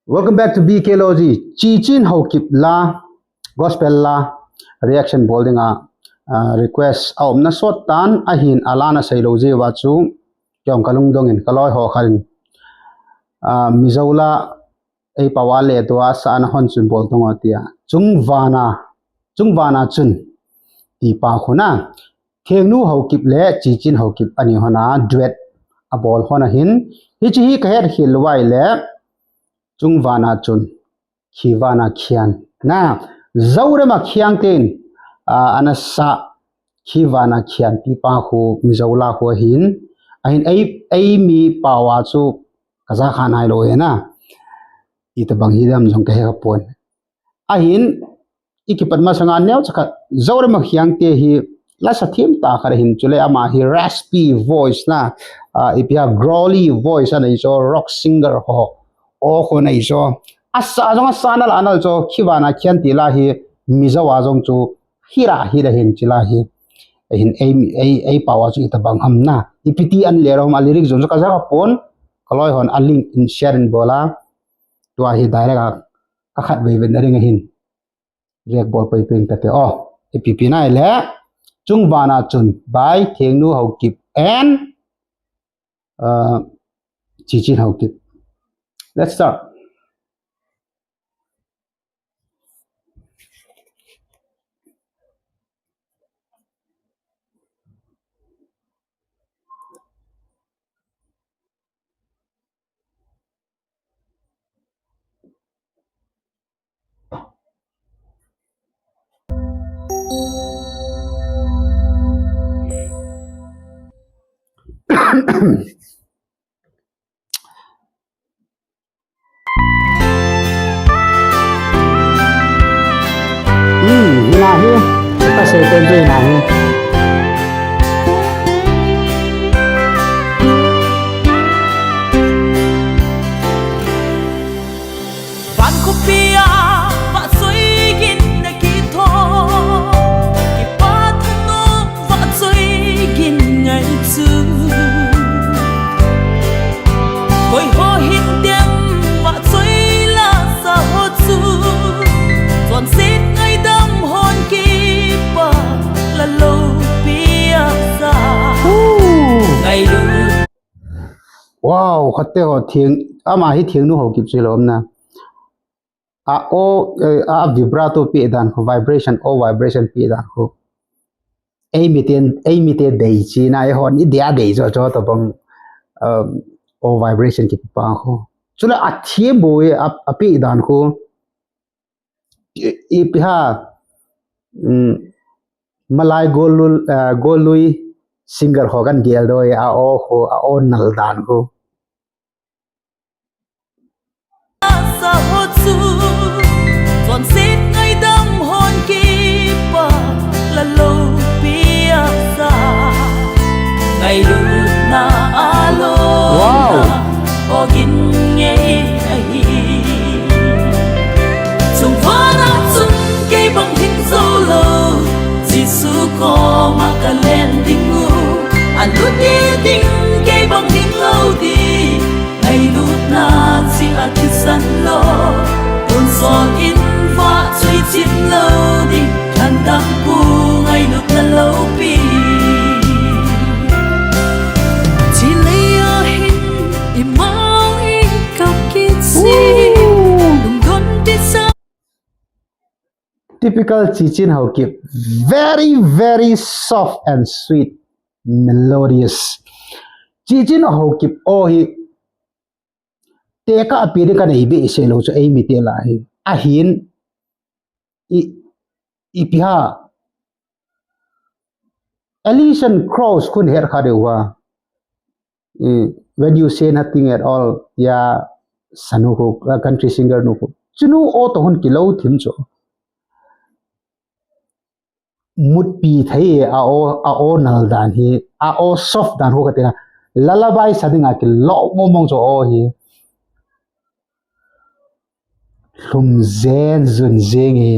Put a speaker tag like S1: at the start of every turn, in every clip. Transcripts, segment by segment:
S1: Welcome back to BK Logy. Chichin Hokip la gospel la reaction bolding request na sot tan ahin alana say Logy wachu yom kalung dongin kaloy ho khalin mizola ay pawale to saan hon chun boldong atia Chung Vana Chun ti pa khuna Thengnu Hokip le Chichin Hokip ani hona duet a bol hona hin hi chi ka her hilwai le Chung Vana Chun khi Vana khian na zaure ma khiang ten anasa khi Vana khian ti pa khu mizola khu hin ahin ai mi pawa chu kaza khan hai lo na ita bang hidam jong ka ha pon ahin ikipat ma sanga new chaka zaure ma khiang te hi la sa thim ta khar hin chule ama hi raspy voice na ipia growly voice ana iso rock singer ho o khona iso asa jong sana la anal cho khiwana khian ti la hi mizawa jong chu hira hin chila hi hin ai pawa chu ita bang ham na ipiti an le rom alirik jong ka ja pon kaloi hon a link in share in bola to hi direct ka khat ve ven ring hin rek bol pai ping ta te ipp na le Chung Vana Chun by Thengnu Hokip and Chichin Hokip. Let's start. Nahi, kita say thank you nahi.
S2: Van kopia va soi gin na kito ki pa thano va soi gin ngai chu koi ho hit dem va soi la sa ho chu ton sit ngai dam hon ki pa la lo pia sa ngai lu
S1: Wow, khatte ho thing ama hi Thengnu Hokip silom na. Vibrato pi dan ko vibration pi dan ko. Ai mite dei chi na ho ni dia dei cho to bang vibration ki pa ko. Chula a thie boy a pi dan ko. I ha malai golui singer hogan gel do a o nal dan ko.
S2: sa ho chu ton sit ngai dam hon ki pa la lo pia sa ngai lu na alo
S1: Wow.
S2: o gin nge ai chung vana chung ke bang hin solo jisu ko ma ka len ding u alu ti ding ke bang hin lo di ngai lu na si a ki san lo ton son in va chui chin lo di kan dam pu ngai lu na lo pi chi le a hin i mau i ka ki si lung don ti sa
S1: Typical Chichin Hokip, very soft and sweet, melodious. Chichin Hokip hi teka apiri ka nei be se lo cho ai mi te la hi a hin i piha Alison Cross kun her kha dewa when you say nothing at all ya sanu ko country singer no ko chunu o to hon kilo thim cho mut pi thai a o nal dan hi a o soft dan ho ka te lullaby sadinga ki lo mong cho o hi from zen zun zengi.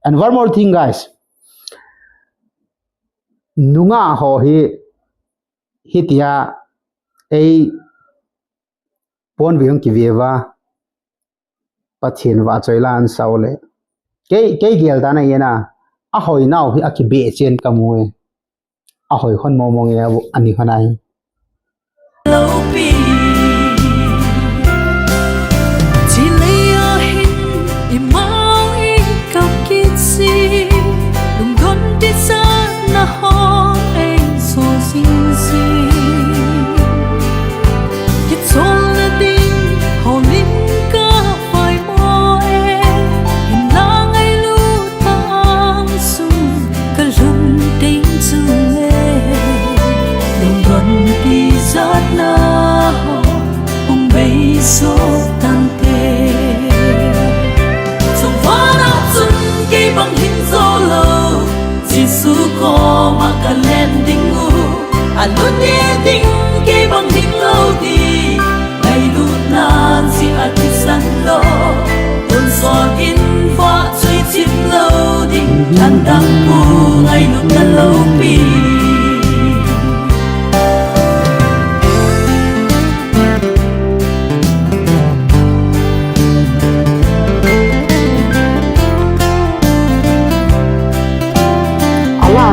S1: And one more thing, guys. Nunga ho hi tia a pon viong ki vieva pathin wa choi lan sau le ke gel da na yena a hoi nau hi a ki be chen kamue a hoi khon mo mo nge ani khanai
S2: lâu bì chỉ lấy ở hình im mau in cầu kết si đừng đón đi xa na ho anh so xin xin kết son là tin hầu linh ca phải mò em hình lang ai lu tang sung cả rừng tình dương lên đừng đón đi rất na ho ông bay số tan tê sông Vana Chun cây bằng hình dô lô Giêsu có mà cả lên đỉnh ngủ lúc nhẹ đỉnh cây bằng hình lâu đi ngày lúc nan si ti san lô ôn son in pha chơi chim lâu đỉnh tan đăng bu ngày lúc ta lâu bì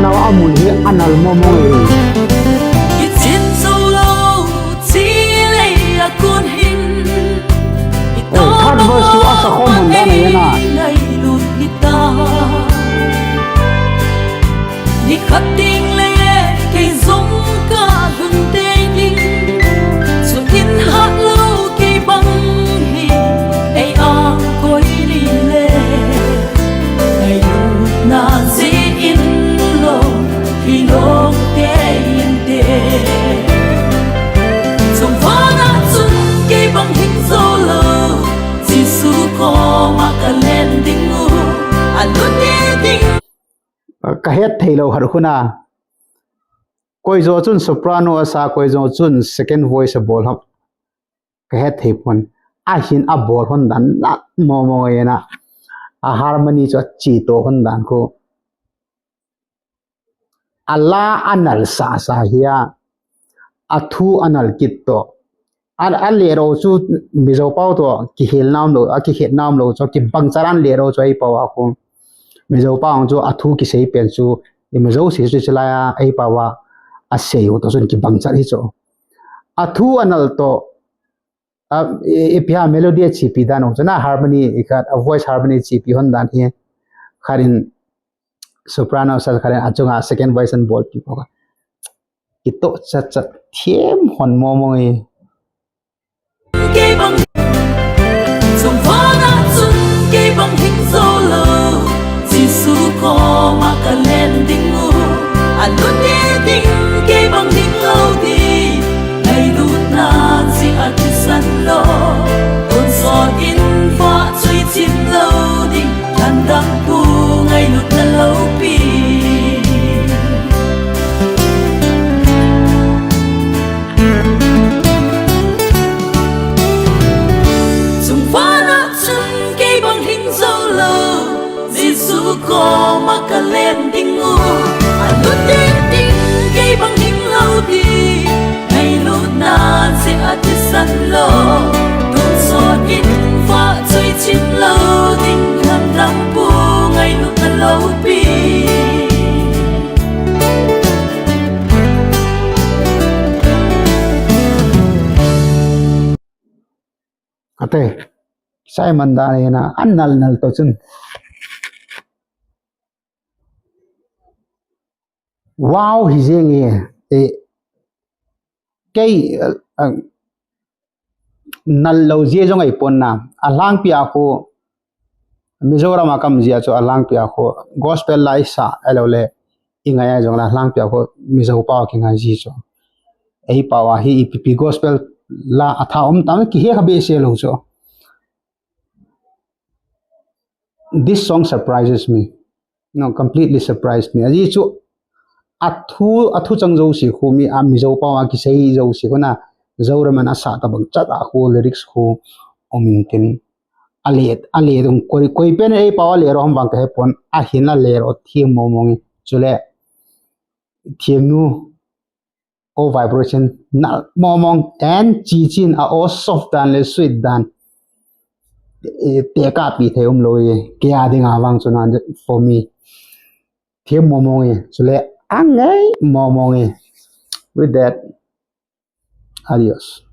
S1: nào amul hi anal mo mo
S2: Ít chiến sâu lâu chỉ lấy là cuốn hình Ít to bao ngày lụt đi ta Đi khắp tình lệ cây giống cả hương tê nhìn Dù in hát lâu cây băng hình Ây à côi đi lệ ngày lụt na dễ in khi lúc tên tê sông Vana Chun cây bằng hình dô lô Giêsu có mà cả lên đỉnh ngủ lúc nhẹ đỉnh
S1: ka het thailo har khuna koi zo chun soprano asa koi zo chun second voice bol hop ka het thei pon a hin a bol hon dan la mo mo yena a harmony cho chi to hon dan ko Allah anal sa sa hiya athu anal kitto al lero chu mizo pau to ki hel nam lo a ki het nam lo cho ki bangcharan lero cho ai pawa ko mizo pau chu athu ki sei pen chu mizo si chu chala ai pawa a sei to sun ki bangchar hi cho athu anal to e pia melody chi pi dan na harmony ka voice harmony chi pi hon dan hi kharin soprano sa karen achunga second voice and ball pi hoga ito chat chat thiem hon mo mo e
S2: cây bằng sông Vana Chun cây bằng hình dô lô Giêsu có mà cả lên đỉnh ngủ lúc nhẹ đỉnh cây bằng hình lâu đi ngày lúc nan si ti san lô ôn son in pha chơi chim lâu đỉnh tan đăng bu ngày lúc ta lâu bì sông Vana Chun cây bằng hình dâu lô Giêsu có mà cả lên đỉnh ngủ lúc nhẹ đỉnh cây bằng hình lâu đi ngày lúc nan sẽ ti san lô ôn son in pha chơi chim lâu đỉnh tan đăng bu ngày lúc ta lâu bì
S1: ate sai manda na annal nal to chun wow hi jeng e cái nal lo je jong ai pon na alang pia ko Mizoram kam zia cho alang pia ko gospel lai sa elole ingaya jong la lang pia ko mizo pa ki ngai ji cho ei pawa hi ipp gospel la atha tam ki he khabe se lo cho this song surprises me no completely surprised me aji chu athu changjo si khumi a mizo pawa ki sei jo si kona zoraman asa ta bang chat a ko lyrics ko omintin ale dum koi pen ei pawa le rom bang ka pon a hina le ro thiem momong chule Thengnu o vibration na momong and chichin a o soft dan le sweet dan te ka pi the loi kya ding awang chunan for me thiam momong e chule angai momong e with that adios